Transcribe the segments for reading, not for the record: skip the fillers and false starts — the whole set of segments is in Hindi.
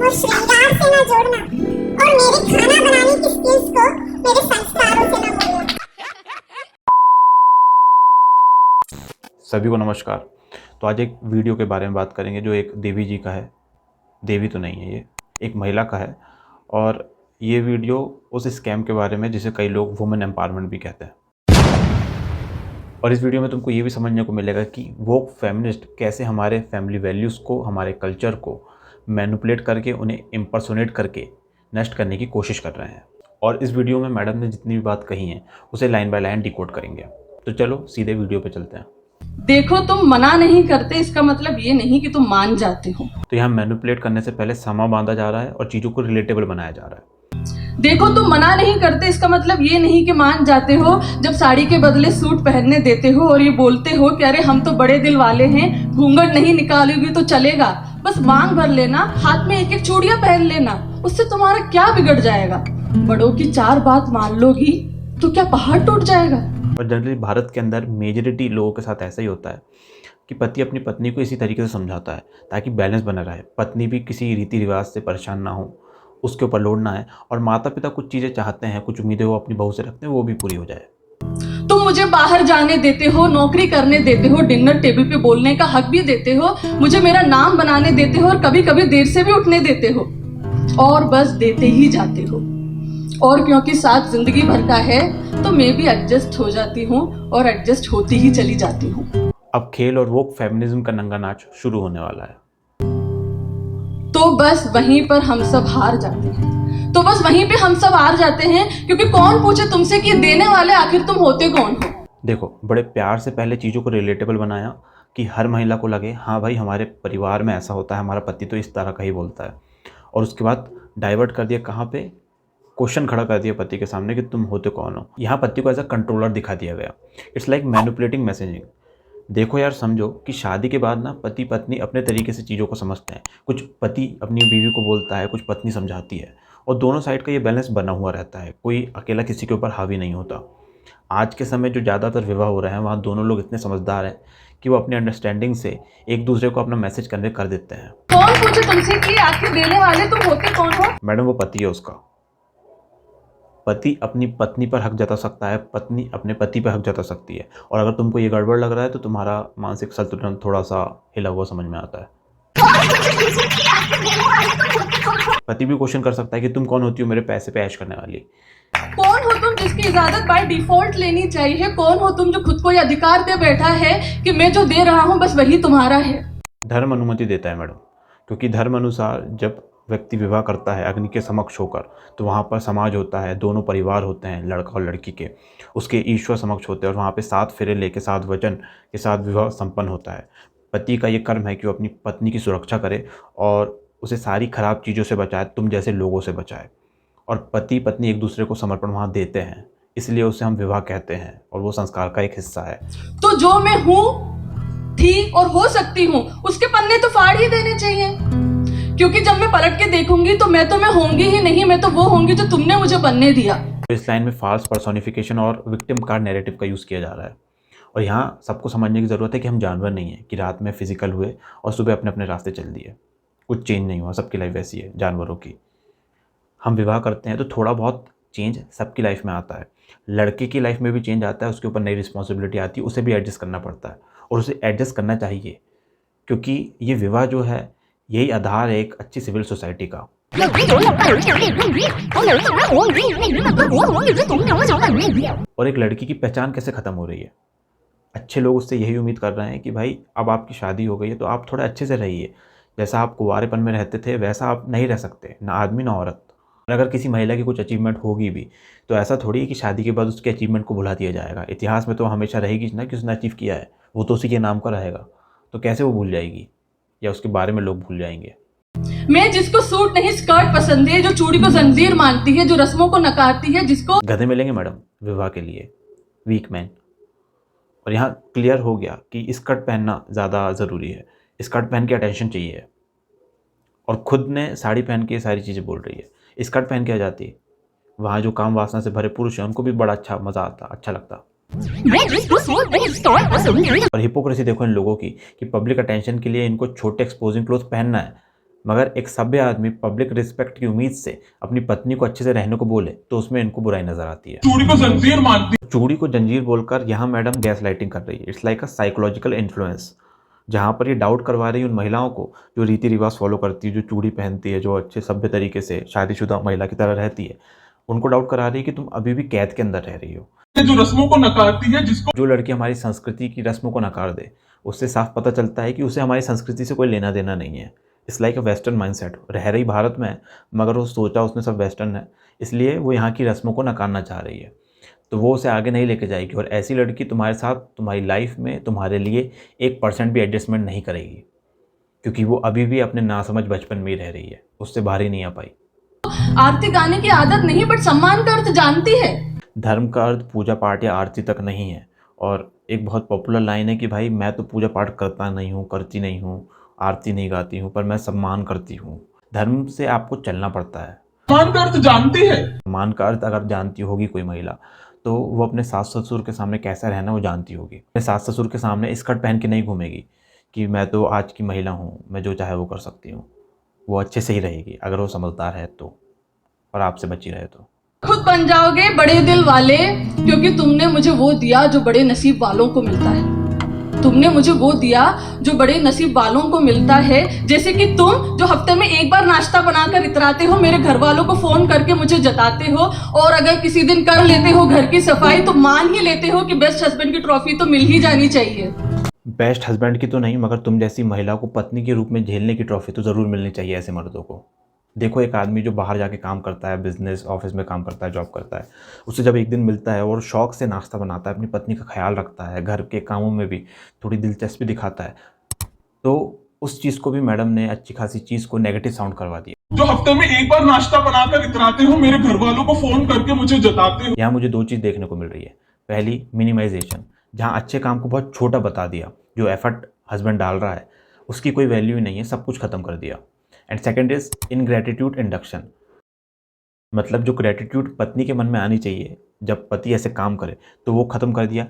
को श्रृंगार से ना जोड़ना और मेरे खाना बनाने की स्किल्स को मेरे संस्कारों से ना मोड़ना। सभी को नमस्कार। तो आज एक वीडियो के बारे में बात करेंगे जो एक देवी जी का है। देवी तो नहीं है, ये एक महिला का है। और ये वीडियो उस स्कैम के बारे में जिसे कई लोग वुमेन एम्पावरमेंट भी कहते हैं। और इस वीडियो में तुमको ये भी समझने को मिलेगा कि वो फेमिनिस्ट कैसे हमारे फैमिली वैल्यूज़ को, हमारे कल्चर को मैनिपुलेट करके, उन्हें इम्पर्सोनेट करके नष्ट करने की कोशिश कर रहे हैं। और इस वीडियो में मैडम ने जितनी भी बात कही है उसे लाइन बाय लाइन डिकोड करेंगे। तो चलो सीधे वीडियो पे चलते हैं। देखो, तुम मना नहीं करते इसका मतलब ये नहीं कि तुम मान जाते हो। तो यहाँ मैनिपुलेट करने से पहले समा बांधा जा रहा है और चीज़ों को रिलेटेबल बनाया जा रहा है। देखो, तुम मना नहीं करते इसका मतलब ये नहीं कि मान जाते हो जब साड़ी के बदले सूट पहनने देते हो और ये बोलते हो कि अरे हम तो बड़े दिल वाले हैं, घूंघट नहीं निकालोगी तो चलेगा, बस मांग भर लेना, हाथ में एक एक चूड़ियां पहन लेना, उससे तुम्हारा क्या बिगड़ जाएगा। बड़ों की चार बात मान लोगी तो क्या पहाड़ टूट जाएगा। और जनरली भारत के अंदर मेजॉरिटी लोगों के साथ ऐसा ही होता है कि पति अपनी पत्नी को इसी तरीके से समझाता है ताकि बैलेंस बना रहे, पत्नी भी किसी रीति रिवाज से परेशान ना हो, उसके ऊपर लोड ना है, और माता पिता कुछ चीज़ें चाहते हैं, कुछ उम्मीदें वो अपनी बहू से रखते हैं, वो भी पूरी हो जाए। तुम मुझे बाहर जाने देते हो, नौकरी करने देते हो, डिनर टेबल पे बोलने का हक भी देते हो, मुझे मेरा नाम बनाने देते हो और कभी कभी देर से भी उठने देते हो, और बस देते ही जाते हो। और क्योंकि साथ जिंदगी भर का है तो मैं भी एडजस्ट हो जाती हूँ और एडजस्ट होती ही चली जाती हूँ। अब खेल और वो फेमिनिज्म का नंगा नाच शुरू होने वाला है। तो बस वहीं पर हम सब हार जाते हैं, तो बस वहीं पे हम सब हार जाते हैं, क्योंकि कौन पूछे तुमसे कि देने वाले आखिर तुम होते कौन हो। देखो, बड़े प्यार से पहले चीज़ों को रिलेटेबल बनाया कि हर महिला को लगे हाँ भाई हमारे परिवार में ऐसा होता है, हमारा पति तो इस तरह का ही बोलता है। और उसके बाद डाइवर्ट कर दिया, कहाँ पे क्वेश्चन खड़ा कर दिया पति के सामने कि तुम होते कौन हो। यहाँ पति को एज अ कंट्रोलर दिखा दिया गया। It's like manipulating messaging. देखो यार, समझो कि शादी के बाद ना पति पत्नी अपने तरीके से चीज़ों को समझते हैं। कुछ पति अपनी बीवी को बोलता है, कुछ पत्नी समझाती है, और दोनों साइड का ये बैलेंस बना हुआ रहता है। कोई अकेला किसी के ऊपर हावी नहीं होता। आज के समय जो ज़्यादातर विवाह हो रहे हैं वहाँ दोनों लोग इतने समझदार हैं कि वो अपने अंडरस्टैंडिंग से एक दूसरे को अपना मैसेज कन्वे कर देते हैं। कौन पूछे तुमसे कि आखिर देने वाले तुम होते कौन हो। मैडम, वो पति है उसका। पति अपनी पत्नी पर हक जता सकता है, पत्नी अपने पति पर हक जता सकती है। और अगर तुमको ये गड़बड़ लग रहा है तो तुम्हारा मानसिक संतुलन थोड़ा सा हिला हुआ समझ में आता है। पति भी क्वेश्चन कर सकता है कि तुम कौन होती हो मेरे पैसे पे ऐश करने वाली। कौन हो तुम जिसकी इजाजत बाय डिफॉल्ट लेनी चाहिए। कौन हो तुम जो खुद को ये अधिकार दे बैठा है कि मैं जो दे रहा हूँ बस वही तुम्हारा है। धर्म अनुमति देता है मैडम, क्योंकि धर्म अनुसार जब व्यक्ति विवाह करता है अग्नि के समक्ष होकर, तो वहाँ पर समाज होता है, दोनों परिवार होते हैं, लड़का और लड़की के, उसके ईश्वर समक्ष होते हैं, और वहाँ पे 7 फेरे लेके 7 वचन के साथ विवाह संपन्न होता है। पति का ये कर्म है कि वो अपनी पत्नी की सुरक्षा करे और उसे सारी खराब चीज़ों से बचाए, तुम जैसे लोगों से बचाए। और पति पत्नी एक दूसरे को समर्पण वहाँ देते हैं, इसलिए उसे हम विवाह कहते हैं, और वो संस्कार का एक हिस्सा है। तो जो मैं हूँ, थी और हो सकती हूँ, उसके पन्ने तो फाड़ ही देने चाहिए, क्योंकि जब मैं पलट के देखूंगी तो मैं होंगी ही नहीं, मैं तो वो होंगी जो तुमने मुझे बनने दिया। तो इस लाइन में फाल्स पर्सोनिफिकेशन और विक्टिम कार्ड नैरेटिव का यूज़ किया जा रहा है। और यहाँ सबको समझने की ज़रूरत है कि हम जानवर नहीं हैं कि रात में फिजिकल हुए और सुबह अपने अपने रास्ते चल दिए, कुछ चेंज नहीं हुआ, सबकी लाइफ वैसी है जानवरों की। हम विवाह करते हैं तो थोड़ा बहुत चेंज सबकी लाइफ में आता है। लड़के की लाइफ में भी चेंज आता है, उसके ऊपर नई रिस्पॉन्सिबिलिटी आती है, उसे भी एडजस्ट करना पड़ता है, और उसे एडजस्ट करना चाहिए, क्योंकि ये विवाह जो है यही आधार है एक अच्छी सिविल सोसाइटी का। और एक लड़की की पहचान कैसे ख़त्म हो रही है। अच्छे लोग उससे यही उम्मीद कर रहे हैं कि भाई अब आपकी शादी हो गई है तो आप थोड़ा अच्छे से रहिए, जैसा आप कुंवारेपन में रहते थे वैसा आप नहीं रह सकते, ना आदमी ना औरत। और अगर किसी महिला की कुछ अचीवमेंट होगी भी तो ऐसा थोड़ी है कि शादी के बाद उसके अचीवमेंट को भुला दिया जाएगा। इतिहास में तो हमेशा रहेगी ना कि उसने अचीव किया है, वो तो उसी के नाम का रहेगा, तो कैसे वो भूल जाएगी या उसके बारे में लोग भूल जाएंगे। मैं जिसको सूट नहीं स्कर्ट पसंद है, जो चूड़ी को जंजीर मानती है, जो रस्मों को नकारती है, जिसको गधे मिलेंगे मैडम विवाह के लिए, वीक मैन। और यहाँ क्लियर हो गया कि स्कर्ट पहनना ज़्यादा ज़रूरी है, स्कर्ट पहन के अटेंशन चाहिए, और खुद ने साड़ी पहन के ये सारी चीज़ें बोल रही है। स्कर्ट पहन के आ जाती है, वहाँ जो काम वासना से भरे पुरुष हैं उनको भी बड़ा मज़ा आता, अच्छा लगता। और हिपोक्रेसी देखो इन लोगों की कि पब्लिक अटेंशन के लिए इनको छोटे एक्सपोजिंग क्लोथ पहनना है, मगर एक सभ्य आदमी पब्लिक रिस्पेक्ट की उम्मीद से अपनी पत्नी को अच्छे से रहने को बोले तो उसमें इनको बुराई नजर आती है। चूड़ी को जंजीर मानती चूड़ी को जंजीर बोलकर यहाँ मैडम गैस लाइटिंग कर रही है। It's like a psychological influence, जहाँ पर ये डाउट करवा रही है उन महिलाओं को जो रीति रिवाज फॉलो करती है, जो चूड़ी पहनती है, जो अच्छे सभ्य तरीके से शादीशुदा महिला की तरह रहती है। उनको डाउट करा रही है कि तुम अभी भी कैद के अंदर रह रही हो। है, जो रस्मों को नकारती है, जिसको जो लड़की हमारी संस्कृति की रस्मों को नकार दे, उससे साफ पता चलता है कि उसे हमारी संस्कृति से कोई लेना देना नहीं है। It's like a western mindset. रह रही भारत में मगर वो सोचा उसने सब वेस्टर्न है, इसलिए वो यहाँ की रस्मों को नकारना चाह रही है। तो वो उसे आगे नहीं लेके जाएगी और ऐसी लड़की तुम्हारे साथ तुम्हारी लाइफ में तुम्हारे लिए 1% भी एडजस्टमेंट नहीं करेगी, क्योंकि वो अभी भी अपने नासमझ बचपन में ही रह रही है, उससे बाहर ही नहीं आ पाई। आरती गाने की आदत नहीं, बट सम्मान का अर्थ जानती है। धर्म का अर्थ पूजा पाठ या आरती तक नहीं है। और एक बहुत पॉपुलर लाइन है कि भाई मैं तो पूजा पाठ करता नहीं हूँ, करती नहीं हूँ, आरती नहीं गाती हूँ, पर मैं सम्मान करती हूँ। धर्म से आपको चलना पड़ता है। सम्मान का अर्थ जानती है। सम्मान का अर्थ अगर जानती होगी कोई महिला, तो वो अपने सास ससुर के सामने कैसा रहना वो जानती होगी। अपने सास ससुर के सामने स्कर्ट पहन के नहीं घूमेगी कि मैं तो आज की महिला हूँ, मैं जो चाहे वो कर सकती हूँ। वो अच्छे से ही रहेगी अगर वो समझदार है तो, और आपसे बची रहे तो। खुद बन जाओगे बड़े दिल वाले, क्योंकि तुमने मुझे वो दिया जो बड़े नसीब वालों को मिलता है। तुमने मुझे वो दिया जो बड़े नसीब वालों को मिलता है। जैसे कि तुम जो हफ्ते में एक बार नाश्ता बनाकर इतराते हो, मेरे घर वालों को फोन करके मुझे जताते हो, और अगर किसी दिन कर लेते हो घर की सफाई तो मान ही लेते हो कि बेस्ट हस्बैंड की ट्रॉफी तो मिल ही जानी चाहिए। बेस्ट हस्बैंड की तो नहीं, मगर तुम जैसी महिला को पत्नी के रूप में झेलने की ट्रॉफी तो ज़रूर मिलनी चाहिए ऐसे मर्दों को। देखो, एक आदमी जो बाहर जाके काम करता है, बिजनेस ऑफिस में काम करता है, जॉब करता है, उसे जब एक दिन मिलता है और शौक से नाश्ता बनाता है, अपनी पत्नी का ख्याल रखता है, घर के कामों में भी थोड़ी दिलचस्पी दिखाता है, तो उस चीज़ को भी मैडम ने, अच्छी खासी चीज़ को नेगेटिव साउंड करवा दिया। जो हफ्ते में एक बार नाश्ता बनाकर इतराते हो, मेरे घर वालों को फोन करके मुझे जताते हो। यहाँ मुझे दो चीज़ देखने को मिल रही है। पहली, मिनिमाइजेशन, जहाँ अच्छे काम को बहुत छोटा बता दिया। जो एफर्ट हस्बैंड डाल रहा है उसकी कोई वैल्यू ही नहीं है, सब कुछ खत्म कर दिया। एंड सेकेंड इज इनग्रेटिट्यूड इंडक्शन, मतलब जो ग्रेटिट्यूड पत्नी के मन में आनी चाहिए जब पति ऐसे काम करे, तो वो खत्म कर दिया।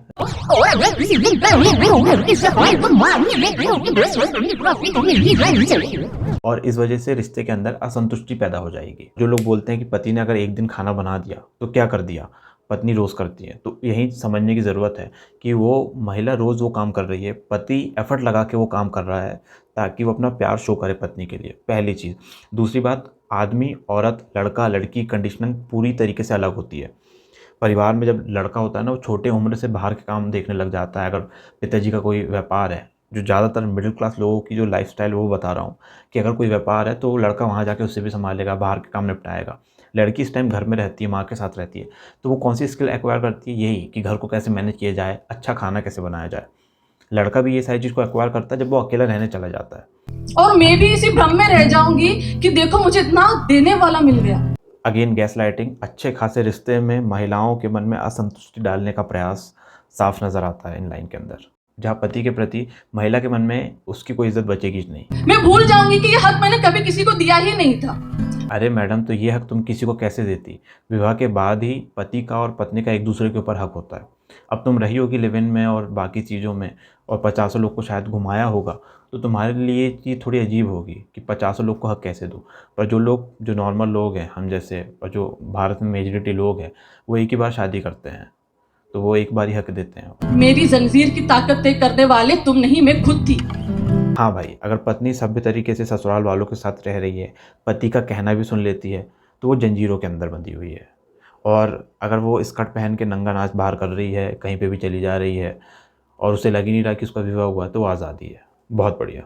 और इस वजह से रिश्ते के अंदर असंतुष्टि पैदा हो जाएगी। जो लोग बोलते हैं कि पति ने अगर एक दिन खाना बना दिया तो क्या कर दिया, पत्नी रोज़ करती है, तो यही समझने की ज़रूरत है कि वो महिला रोज़ वो काम कर रही है, पति एफर्ट लगा के वो काम कर रहा है ताकि वो अपना प्यार शो करे पत्नी के लिए, पहली चीज़। दूसरी बात, आदमी, औरत, लड़का, लड़की कंडीशनिंग पूरी तरीके से अलग होती है। परिवार में जब लड़का होता है ना, वो छोटे उम्र से बाहर के काम देखने लग जाता है। अगर पिताजी का कोई व्यापार है, जो ज़्यादातर मिडिल क्लास लोगों की जो लाइफस्टाइल वो बता रहा हूँ, कि अगर कोई व्यापार है तो लड़का वहाँ जाके उससे भी संभालेगा, बाहर के काम निपटाएगा। लड़की इस टाइम घर में रहती है, माँ के साथ रहती है, तो वो कौन सी स्किल एक्वायर करती है, यही कि घर को कैसे मैनेज किया जाए, अच्छा खाना कैसे बनाया जाए। लड़का भी ये सारी चीज़ को एक्वायर करता है जब वो अकेला रहने चला जाता है। और मैं भी इसी भ्रम में रह जाऊंगी कि देखो मुझे इतना देने वाला मिल गया। Again gas lighting. अच्छे खासे रिश्ते में महिलाओं के मन में असंतुष्टि डालने का प्रयास साफ नज़र आता है इन लाइन के अंदर, जहाँ पति के प्रति महिला के मन में उसकी कोई इज्जत बचेगी नहीं। मैं भूल जाऊंगी कि ये हक मैंने कभी किसी को दिया ही नहीं था। अरे मैडम, तो ये हक तुम किसी को कैसे देती? विवाह के बाद ही पति का और पत्नी का एक दूसरे के ऊपर हक होता है। अब तुम रही होगी लिव इन में और बाकी चीज़ों में, और 50 लोग को शायद घुमाया होगा, तो तुम्हारे लिए ये चीज़ थोड़ी अजीब होगी कि 50 लोग को हक कैसे दूँ। पर जो नॉर्मल लोग हैं, हम जैसे, और जो भारत में मेजॉरिटी लोग हैं, वो एक ही बार शादी करते हैं, तो वो एक बार ही हक देते हैं। मेरी जंजीर की ताकत तय करने वाले तुम नहीं, मैं खुद थी। हाँ भाई, अगर पत्नी सभ्य तरीके से ससुराल वालों के साथ रह रही है, पति का कहना भी सुन लेती है, तो वो जंजीरों के अंदर बंधी हुई है। और अगर वो स्कर्ट पहन के नंगा नाच बाहर कर रही है, कहीं पे भी चली जा रही है, और उसे लग ही नहीं रहा कि उसका विवाह हुआ है, तो वो आज़ादी है। बहुत बढ़िया।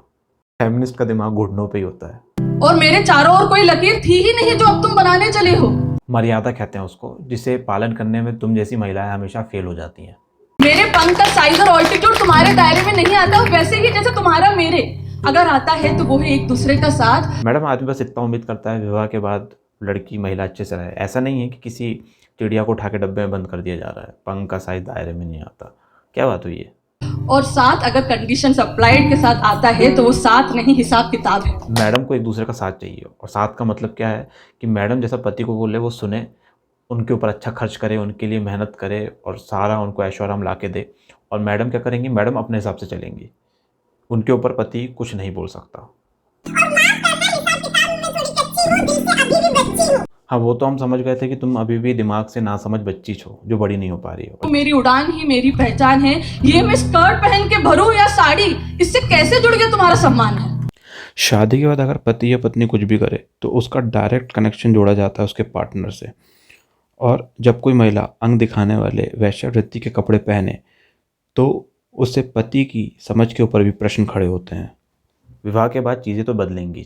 फेमिनिस्ट का दिमाग घुटनों पे ही होता है। और मेरे चारों ओर कोई लकीर थी ही नहीं जो अब तुम बनाने चले हो। मर्यादा कहते हैं उसको, जिसे पालन करने में तुम जैसी महिलाएं हमेशा फेल हो जाती हैं। मेरे पंख का साइज और ऑल्टीट्यूड तुम्हारे दायरे में नहीं आता, वैसे ही जैसे तुम्हारा मेरे। अगर आता है तो वो है एक दूसरे का साथ। मैडम, आदमी बस इतना उम्मीद करता है विवाह के बाद लड़की महिला अच्छे से रहे। ऐसा नहीं है कि किसी चिड़िया को उठा के डब्बे में बंद कर दिया जा रहा है, पंख का साइज दायरे में नहीं आता। क्या बात हुई है? और साथ अगर कंडीशन अप्लाइड के साथ आता है तो वो साथ नहीं, हिसाब किताब है। मैडम को एक दूसरे का साथ चाहिए, और साथ का मतलब क्या है कि मैडम जैसा पति को बोले वो सुने, उनके ऊपर अच्छा खर्च करे, उनके लिए मेहनत करे, और सारा उनको ऐशो आराम ला के दे। और मैडम क्या करेंगी? मैडम अपने हिसाब से चलेंगी, उनके ऊपर पति कुछ नहीं बोल सकता। और माफ करना हिसाब वो दिल से अभी भी बच्ची हूँ। हाँ, वो तो हम समझ गए थे कि तुम अभी भी दिमाग से नासमझ बच्ची हो जो बड़ी नहीं हो पा रही हो। मेरी उड़ान ही मेरी पहचान है। ये मैं स्कर्ट पहन के भरूं या साड़ी, इससे कैसे जुड़ गया तुम्हारा सम्मान है? शादी के बाद अगर पति या पत्नी कुछ भी करे तो उसका डायरेक्ट कनेक्शन जोड़ा जाता है उसके पार्टनर से। और जब कोई महिला अंग दिखाने वाले वेश्यावृत्ति के कपड़े पहने तो उससे पति की समझ के ऊपर भी प्रश्न खड़े होते हैं। विवाह के बाद चीज़ें तो बदलेंगी।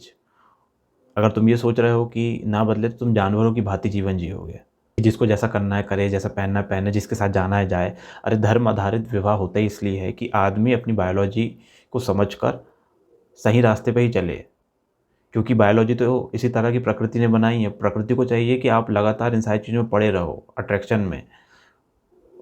अगर तुम ये सोच रहे हो कि ना बदले तो तुम जानवरों की भांति जीवन जियोगे। जिसको जैसा करना है करे, जैसा पहनना है पहने, जिसके साथ जाना है जाए। अरे धर्म आधारित विवाह होता ही इसलिए है कि आदमी अपनी बायोलॉजी को समझकर सही रास्ते पे ही चले, क्योंकि बायोलॉजी तो इसी तरह की प्रकृति ने बनाई है। प्रकृति को चाहिए कि आप लगातार इन सारी चीज़ों में पड़े रहो, अट्रैक्शन में,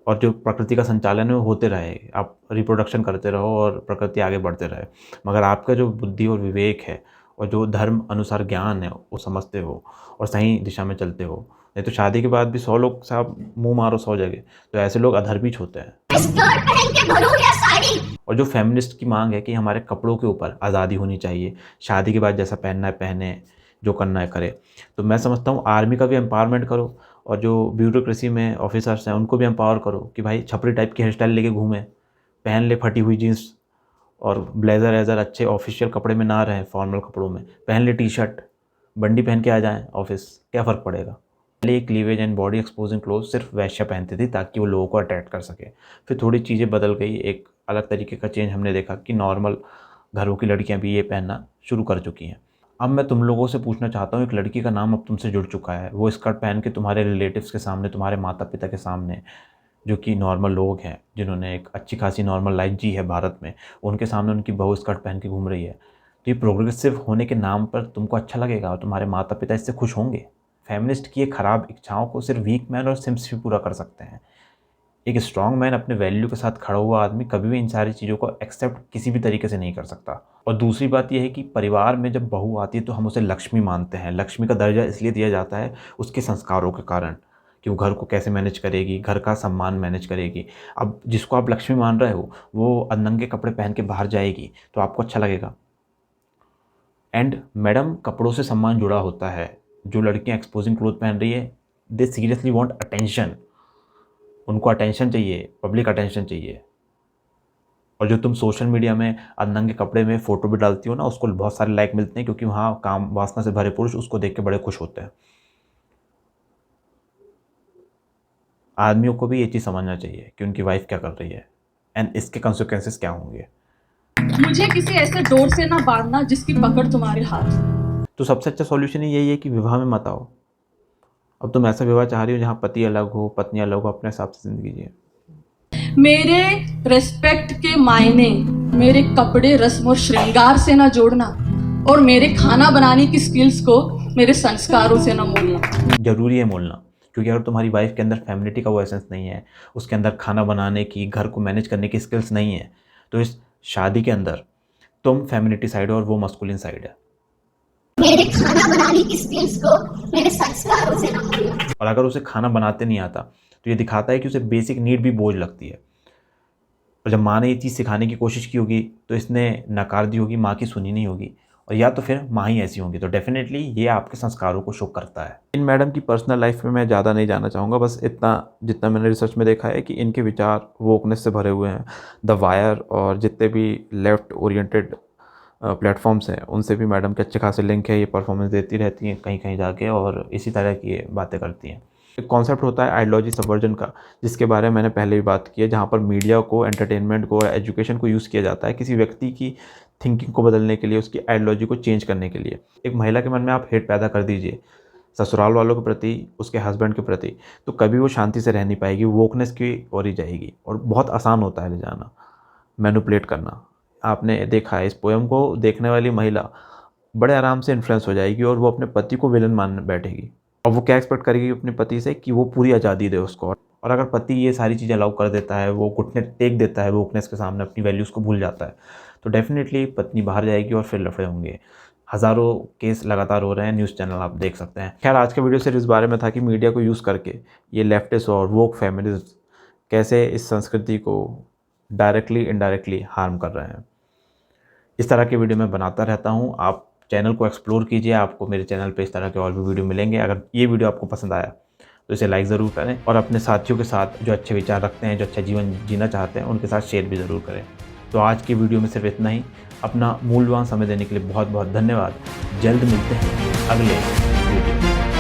और जो प्रकृति का संचालन है वो होते रहे, आप रिप्रोडक्शन करते रहो और प्रकृति आगे बढ़ते रहे। मगर आपका जो बुद्धि और विवेक है और जो धर्म अनुसार ज्ञान है वो समझते हो और सही दिशा में चलते हो। नहीं तो शादी के बाद भी 100 लोग साहब मुंह मारो 100 जगह, तो ऐसे लोग अधर्मित होते हैं। और जो फेमिनिस्ट की मांग है कि हमारे कपड़ों के ऊपर आज़ादी होनी चाहिए, शादी के बाद जैसा पहनना है पहने, जो करना है करे, तो मैं समझता हूँ आर्मी का भी एम्पावरमेंट करो और जो ब्यूरोक्रेसी में ऑफिसर्स हैं उनको भी एम्पावर करो कि भाई छपरी टाइप की हेयर स्टाइल लेके घूमें, पहन ले फटी हुई जीन्स और ब्लेज़र एज़र अच्छे ऑफिशियल कपड़े में ना रहें, फॉर्मल कपड़ों में पहन ले, टी शर्ट बंडी पहन के आ जाएं ऑफिस, क्या फ़र्क पड़ेगा। पहले cleavage and body exposing cloth सिर्फ वैश्या पहनती थी ताकि वो लोगों को अट्रैक्ट कर सके। फिर थोड़ी चीज़ें बदल गई, एक अलग तरीके का चेंज हमने देखा कि नॉर्मल घरों की लड़कियां भी ये पहनना शुरू कर चुकी हैं। अब मैं तुम लोगों से पूछना चाहता हूँ, एक लड़की का नाम अब तुमसे जुड़ चुका है, वो स्कर्ट पहन के तुम्हारे रिलेटिव्स के सामने, तुम्हारे माता पिता के सामने, जो कि नॉर्मल लोग हैं जिन्होंने एक अच्छी खासी नॉर्मल लाइफ जी है भारत में, उनके सामने उनकी बहू स्कर्ट पहन के घूम रही है। तो ये प्रोग्रेसिव होने के नाम पर तुमको अच्छा लगेगा और तुम्हारे माता पिता इससे खुश होंगे। फेमिनिस्ट की ये खराब इच्छाओं को सिर्फ वीक मैन और सिम्स भी पूरा कर सकते हैं। एक स्ट्रॉन्ग मैन, अपने वैल्यू के साथ खड़ा हुआ आदमी कभी भी इन सारी चीज़ों को एक्सेप्ट किसी भी तरीके से नहीं कर सकता। और दूसरी बात यह है कि परिवार में जब बहू आती है तो हम उसे लक्ष्मी मानते हैं। लक्ष्मी का दर्जा इसलिए दिया जाता है उसके संस्कारों के कारण कि वो घर को कैसे मैनेज करेगी, घर का सम्मान मैनेज करेगी। अब जिसको आप लक्ष्मी मान रहे हो वो नंगे कपड़े पहन के बाहर जाएगी तो आपको अच्छा लगेगा। एंड मैडम, कपड़ों से सम्मान जुड़ा होता है। जो लड़कियां एक्सपोजिंग क्लोथ पहन रही है, दे सीरियसली वांट अटेंशन। उनको अटेंशन चाहिए, पब्लिक अटेंशन चाहिए। और जो तुम सोशल मीडिया में नंगे कपड़े में फ़ोटो भी डालती हो ना, उसको बहुत सारे लाइक मिलते हैं क्योंकि वहाँ काम वासना से भरे पुरुष उसको देख के बड़े खुश होते हैं। आदमियों को भी ये चीज़ समझना चाहिए कि उनकी वाइफ क्या कर रही है एंड इसके कंसिक्वेंसेस क्या होंगे। मुझे किसी ऐसे डोर से ना बांधना जिसकी पकड़ तुम्हारे हाथ। तो सबसे अच्छा सॉल्यूशन यही है कि विवाह में मत आओ। अब तुम ऐसा विवाह चाह रही हो जहाँ पति अलग हो, पत्नी अलग हो, अपने हिसाब से ज़िंदगी जिए। मेरे रेस्पेक्ट के मायने मेरे कपड़े, रस्म और श्रृंगार से ना जोड़ना और मेरे खाना बनाने की स्किल्स को मेरे संस्कारों से ना मोड़ना। जरूरी है मोड़ना, क्योंकि अगर तुम्हारी वाइफ के अंदर फैमिलिटी का वो एसेंस नहीं है, उसके अंदर खाना बनाने की, घर को मैनेज करने की स्किल्स नहीं है, तो इस शादी के अंदर तुम फैमिलिटी साइड हो और वो मस्कुलिन साइड है। मेरे खाना बनाने की स्किल्स को मेरे संस्कारों से ना मोड़ना। और अगर उसे खाना बनाते नहीं आता तो ये दिखाता है कि उसे बेसिक नीड भी बोझ लगती है। और जब माँ ने ये चीज़ सिखाने की कोशिश की होगी तो इसने नकार दी होगी, माँ की सुनी नहीं होगी, और या तो फिर माँ ही ऐसी होंगी। तो डेफिनेटली ये आपके संस्कारों को शो करता है। इन मैडम की पर्सनल लाइफ में मैं ज़्यादा नहीं जाना चाहूँगा, बस इतना जितना मैंने रिसर्च में देखा है कि इनके विचार वोकनेस से भरे हुए हैं। द वायर और जितने भी लेफ्ट ओरिएंटेड प्लेटफॉर्म्स हैं उनसे भी मैडम के अच्छे खासे लिंक है। ये परफॉर्मेंस देती रहती हैं कहीं कहीं जाके और इसी तरह की बातें करती हैं। एक कॉन्सेप्ट होता है आइडियोलॉजी सबवर्जन का, जिसके बारे में मैंने पहले भी बात की है, जहाँ पर मीडिया को, एंटरटेनमेंट को और एजुकेशन को यूज़ किया जाता है किसी व्यक्ति की थिंकिंग को बदलने के लिए, उसकी आइडियोलॉजी को चेंज करने के लिए। एक महिला के मन में आप हेट पैदा कर दीजिए ससुराल वालों के प्रति, उसके हस्बैंड के प्रति, तो कभी वो शांति से रह नहीं पाएगी, वोकनेस की ओर ही जाएगी। और बहुत आसान होता है ले जाना, मैनिपुलेट करना। आपने देखा है, इस पोएम को देखने वाली महिला बड़े आराम से इन्फ्लुएंस हो जाएगी और वो अपने पति को विलन मान बैठेगी। और वो क्या एक्सपेक्ट करेगी अपने पति से कि वो पूरी आज़ादी दे उसको। और अगर पति ये सारी चीज़ें अलाउ कर देता है, वो घुटने टेक देता है वोकनेस के सामने, अपनी वैल्यूज़ को भूल जाता है, तो डेफिनेटली पत्नी बाहर जाएगी और फिर लफड़े होंगे। हज़ारों केस लगातार हो रहे हैं, न्यूज़ चैनल आप देख सकते हैं। खैर, आज का वीडियो सिर्फ इस बारे में था कि मीडिया को यूज़ करके ये लेफ्टिस्ट और वोक फेमिनिस्ट कैसे इस संस्कृति को डायरेक्टली इनडायरेक्टली हार्म कर रहे हैं। इस तरह के वीडियो मैं बनाता रहता हूँ। आप चैनल को एक्सप्लोर कीजिए, आपको मेरे चैनल पे इस तरह के और भी वीडियो मिलेंगे। अगर ये वीडियो आपको पसंद आया तो इसे लाइक ज़रूर करें और अपने साथियों के साथ जो अच्छे विचार रखते हैं, जो अच्छा जीवन जीना चाहते हैं, उनके साथ शेयर भी ज़रूर करें। तो आज की वीडियो में सिर्फ इतना ही। अपना मूल्यवान समय देने के लिए बहुत बहुत धन्यवाद। जल्द मिलते हैं अगले वीडियो में।